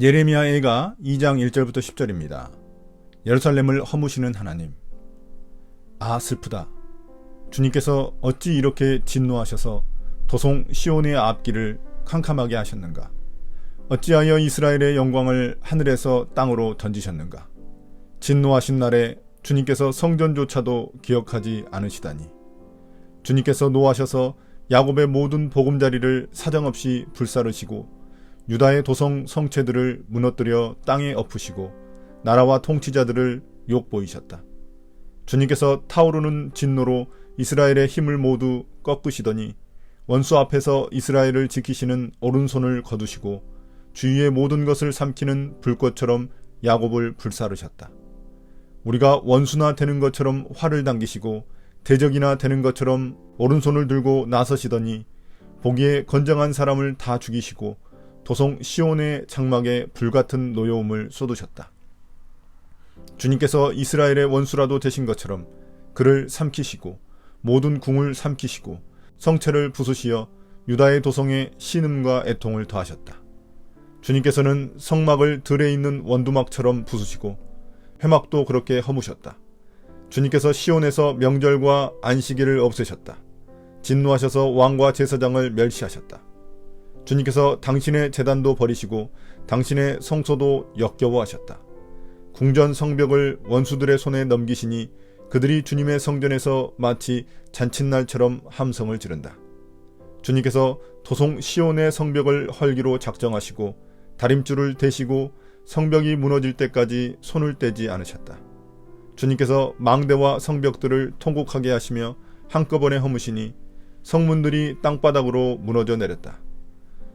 예레미야애가 2장 1절부터 10절입니다. 예루살렘을 허무시는 하나님. 아, 슬프다. 주님께서 어찌 이렇게 진노하셔서 도성 시온의 앞길을 캄캄하게 하셨는가? 어찌하여 이스라엘의 영광을 하늘에서 땅으로 던지셨는가? 진노하신 날에 주님께서 성전조차도 기억하지 않으시다니. 주님께서 노하셔서 야곱의 모든 보금자리를 사정없이 불사르시고 유다의 도성 성체들을 무너뜨려 땅에 엎으시고 나라와 통치자들을 욕보이셨다. 주님께서 타오르는 진노로 이스라엘의 힘을 모두 꺾으시더니 원수 앞에서 이스라엘을 지키시는 오른손을 거두시고 주위의 모든 것을 삼키는 불꽃처럼 야곱을 불사르셨다. 우리가 원수나 되는 것처럼 활을 당기시고 대적이나 되는 것처럼 오른손을 들고 나서시더니 보기에 건장한 사람을 다 죽이시고 도성 시온의 장막에 불같은 노여움을 쏟으셨다. 주님께서 이스라엘의 원수라도 되신 것처럼 그를 삼키시고 모든 궁을 삼키시고 성체를 부수시어 유다의 도성에 신음과 애통을 더하셨다. 주님께서는 성막을 들에 있는 원두막처럼 부수시고 회막도 그렇게 허무셨다. 주님께서 시온에서 명절과 안식일을 없애셨다. 진노하셔서 왕과 제사장을 멸시하셨다. 주님께서 당신의 제단도 버리시고 당신의 성소도 역겨워하셨다. 궁전 성벽을 원수들의 손에 넘기시니 그들이 주님의 성전에서 마치 잔칫날처럼 함성을 지른다. 주님께서 도성 시온의 성벽을 헐기로 작정하시고 다림줄을 대시고 성벽이 무너질 때까지 손을 떼지 않으셨다. 주님께서 망대와 성벽들을 통곡하게 하시며 한꺼번에 허무시니 성문들이 땅바닥으로 무너져 내렸다.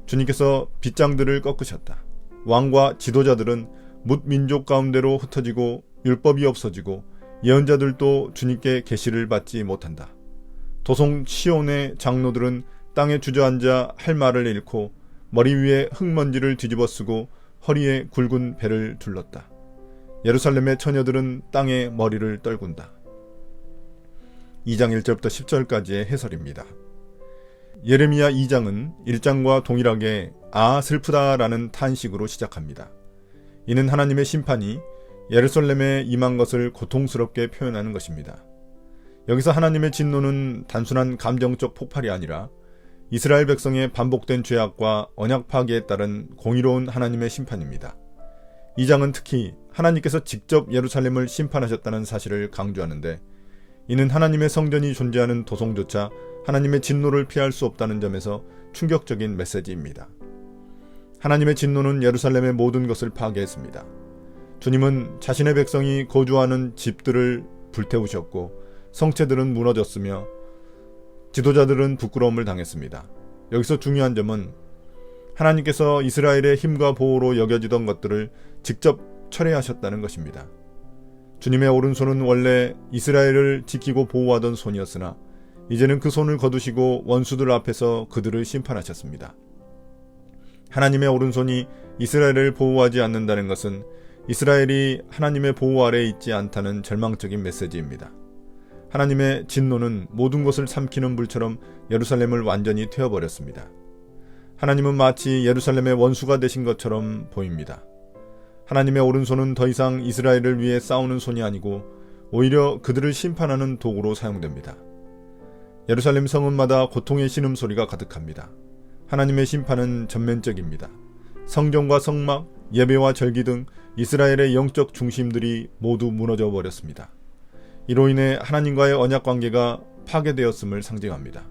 주님께서 빗장들을 꺾으셨다. 왕과 지도자들은 뭇 민족 가운데로 흩어지고 율법이 없어지고 예언자들도 주님께 계시를 받지 못한다. 도성 시온의 장로들은 땅에 주저앉아 할 말을 잃고 머리 위에 흙먼지를 뒤집어 쓰고 허리에 굵은 배를 둘렀다. 예루살렘의 처녀들은 땅에 머리를 떨군다. 2장 1절부터 10절까지의 해설입니다. 예레미야 2장은 1장과 동일하게 아 슬프다라는 탄식으로 시작합니다. 이는 하나님의 심판이 예루살렘에 임한 것을 고통스럽게 표현하는 것입니다. 여기서 하나님의 진노는 단순한 감정적 폭발이 아니라 이스라엘 백성의 반복된 죄악과 언약 파기에 따른 공의로운 하나님의 심판입니다. 이 장은 특히 하나님께서 직접 예루살렘을 심판하셨다는 사실을 강조하는데 이는 하나님의 성전이 존재하는 도성조차 하나님의 진노를 피할 수 없다는 점에서 충격적인 메시지입니다. 하나님의 진노는 예루살렘의 모든 것을 파괴했습니다. 주님은 자신의 백성이 거주하는 집들을 불태우셨고 성체들은 무너졌으며 지도자들은 부끄러움을 당했습니다. 여기서 중요한 점은 하나님께서 이스라엘의 힘과 보호로 여겨지던 것들을 직접 철회하셨다는 것입니다. 주님의 오른손은 원래 이스라엘을 지키고 보호하던 손이었으나 이제는 그 손을 거두시고 원수들 앞에서 그들을 심판하셨습니다. 하나님의 오른손이 이스라엘을 보호하지 않는다는 것은 이스라엘이 하나님의 보호 아래에 있지 않다는 절망적인 메시지입니다. 하나님의 진노는 모든 것을 삼키는 불처럼 예루살렘을 완전히 태워버렸습니다. 하나님은 마치 예루살렘의 원수가 되신 것처럼 보입니다. 하나님의 오른손은 더 이상 이스라엘을 위해 싸우는 손이 아니고 오히려 그들을 심판하는 도구로 사용됩니다. 예루살렘 성읍마다 고통의 신음소리가 가득합니다. 하나님의 심판은 전면적입니다. 성전과 성막, 예배와 절기 등 이스라엘의 영적 중심들이 모두 무너져 버렸습니다. 이로 인해 하나님과의 언약관계가 파괴되었음을 상징합니다.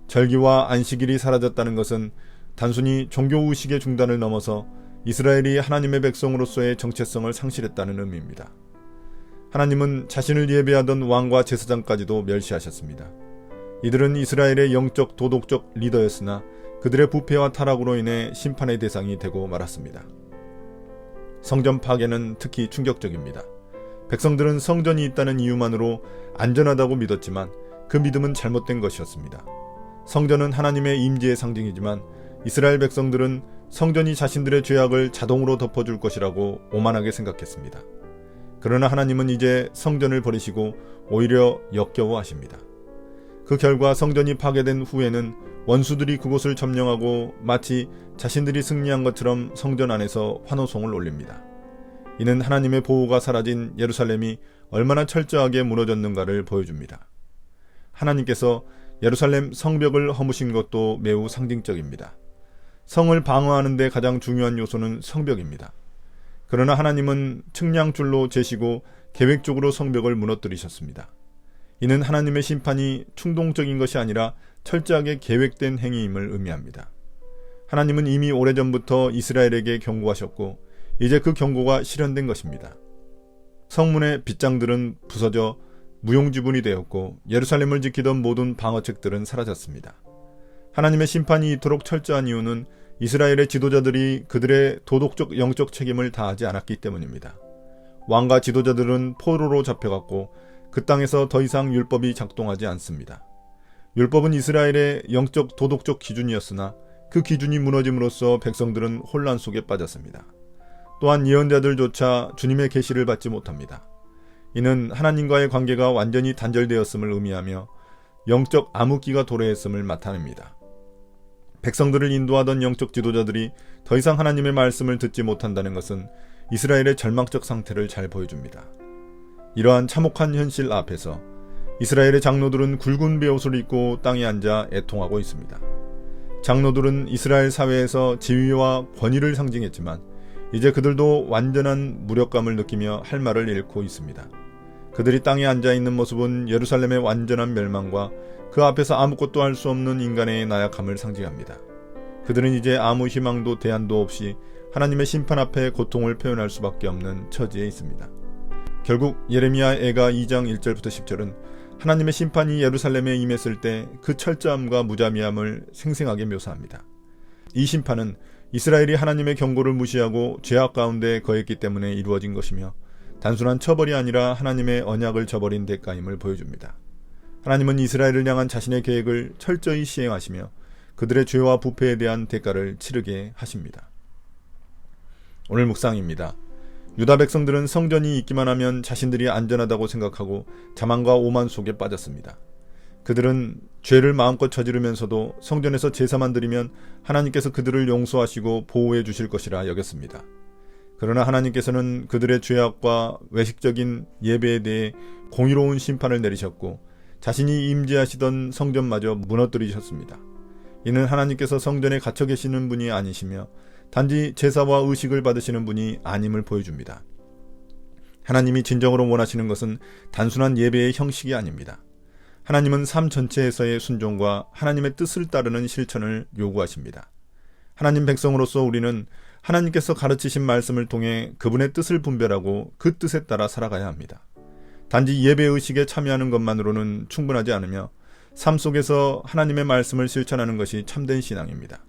절기와 안식일이 사라졌다는 것은 단순히 종교의식의 중단을 넘어서 이스라엘이 하나님의 백성으로서의 정체성을 상실했다는 의미입니다. 하나님은 자신을 예배하던 왕과 제사장까지도 멸시하셨습니다. 이들은 이스라엘의 영적 도덕적 리더였으나 그들의 부패와 타락으로 인해 심판의 대상이 되고 말았습니다. 성전 파괴는 특히 충격적입니다. 백성들은 성전이 있다는 이유만으로 안전하다고 믿었지만 그 믿음은 잘못된 것이었습니다. 성전은 하나님의 임재의 상징이지만 이스라엘 백성들은 성전이 자신들의 죄악을 자동으로 덮어줄 것이라고 오만하게 생각했습니다. 그러나 하나님은 이제 성전을 버리시고 오히려 역겨워하십니다. 그 결과 성전이 파괴된 후에는 원수들이 그곳을 점령하고 마치 자신들이 승리한 것처럼 성전 안에서 환호성을 올립니다. 이는 하나님의 보호가 사라진 예루살렘이 얼마나 철저하게 무너졌는가를 보여줍니다. 하나님께서 예루살렘 성벽을 허무신 것도 매우 상징적입니다. 성을 방어하는 데 가장 중요한 요소는 성벽입니다. 그러나 하나님은 측량줄로 재시고 계획적으로 성벽을 무너뜨리셨습니다. 이는 하나님의 심판이 충동적인 것이 아니라 철저하게 계획된 행위임을 의미합니다. 하나님은 이미 오래전부터 이스라엘에게 경고하셨고 이제 그 경고가 실현된 것입니다. 성문의 빗장들은 부서져 무용지분이 되었고 예루살렘을 지키던 모든 방어책들은 사라졌습니다. 하나님의 심판이 이토록 철저한 이유는 이스라엘의 지도자들이 그들의 도덕적 영적 책임을 다하지 않았기 때문입니다. 왕과 지도자들은 포로로 잡혀갔고 그 땅에서 더 이상 율법이 작동하지 않습니다. 율법은 이스라엘의 영적 도덕적 기준이었으나 그 기준이 무너짐으로써 백성들은 혼란 속에 빠졌습니다. 또한 예언자들조차 주님의 계시를 받지 못합니다. 이는 하나님과의 관계가 완전히 단절되었음을 의미하며 영적 암흑기가 도래했음을 나타냅니다. 백성들을 인도하던 영적 지도자들이 더 이상 하나님의 말씀을 듣지 못한다는 것은 이스라엘의 절망적 상태를 잘 보여줍니다. 이러한 참혹한 현실 앞에서 이스라엘의 장로들은 굵은 베옷을 입고 땅에 앉아 애통하고 있습니다. 장로들은 이스라엘 사회에서 지위와 권위를 상징했지만 이제 그들도 완전한 무력감을 느끼며 할 말을 잃고 있습니다. 그들이 땅에 앉아있는 모습은 예루살렘의 완전한 멸망과 그 앞에서 아무것도 할 수 없는 인간의 나약함을 상징합니다. 그들은 이제 아무 희망도 대안도 없이 하나님의 심판 앞에 고통을 표현할 수밖에 없는 처지에 있습니다. 결국 예레미야 애가 2장 1절부터 10절은 하나님의 심판이 예루살렘에 임했을 때 그 철저함과 무자비함을 생생하게 묘사합니다. 이 심판은 이스라엘이 하나님의 경고를 무시하고 죄악 가운데 거했기 때문에 이루어진 것이며 단순한 처벌이 아니라 하나님의 언약을 저버린 대가임을 보여줍니다. 하나님은 이스라엘을 향한 자신의 계획을 철저히 시행하시며 그들의 죄와 부패에 대한 대가를 치르게 하십니다. 오늘 묵상입니다. 유다 백성들은 성전이 있기만 하면 자신들이 안전하다고 생각하고 자만과 오만 속에 빠졌습니다. 그들은 죄를 마음껏 저지르면서도 성전에서 제사만 드리면 하나님께서 그들을 용서하시고 보호해 주실 것이라 여겼습니다. 그러나 하나님께서는 그들의 죄악과 외식적인 예배에 대해 공의로운 심판을 내리셨고 자신이 임재하시던 성전마저 무너뜨리셨습니다. 이는 하나님께서 성전에 갇혀 계시는 분이 아니시며 단지 제사와 의식을 받으시는 분이 아님을 보여줍니다. 하나님이 진정으로 원하시는 것은 단순한 예배의 형식이 아닙니다. 하나님은 삶 전체에서의 순종과 하나님의 뜻을 따르는 실천을 요구하십니다. 하나님 백성으로서 우리는 하나님께서 가르치신 말씀을 통해 그분의 뜻을 분별하고 그 뜻에 따라 살아가야 합니다. 단지 예배의식에 참여하는 것만으로는 충분하지 않으며 삶 속에서 하나님의 말씀을 실천하는 것이 참된 신앙입니다.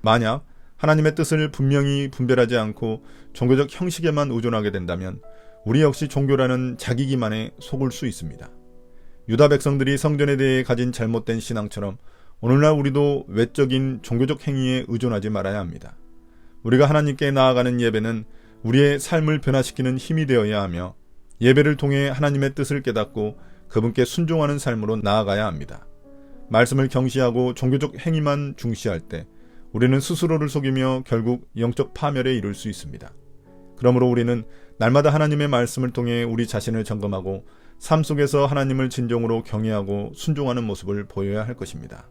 만약 하나님의 뜻을 분명히 분별하지 않고 종교적 형식에만 의존하게 된다면 우리 역시 종교라는 자기 기만에 속을 수 있습니다. 유다 백성들이 성전에 대해 가진 잘못된 신앙처럼 오늘날 우리도 외적인 종교적 행위에 의존하지 말아야 합니다. 우리가 하나님께 나아가는 예배는 우리의 삶을 변화시키는 힘이 되어야 하며 예배를 통해 하나님의 뜻을 깨닫고 그분께 순종하는 삶으로 나아가야 합니다. 말씀을 경시하고 종교적 행위만 중시할 때 우리는 스스로를 속이며 결국 영적 파멸에 이를 수 있습니다. 그러므로 우리는 날마다 하나님의 말씀을 통해 우리 자신을 점검하고 삶 속에서 하나님을 진정으로 경외하고 순종하는 모습을 보여야 할 것입니다.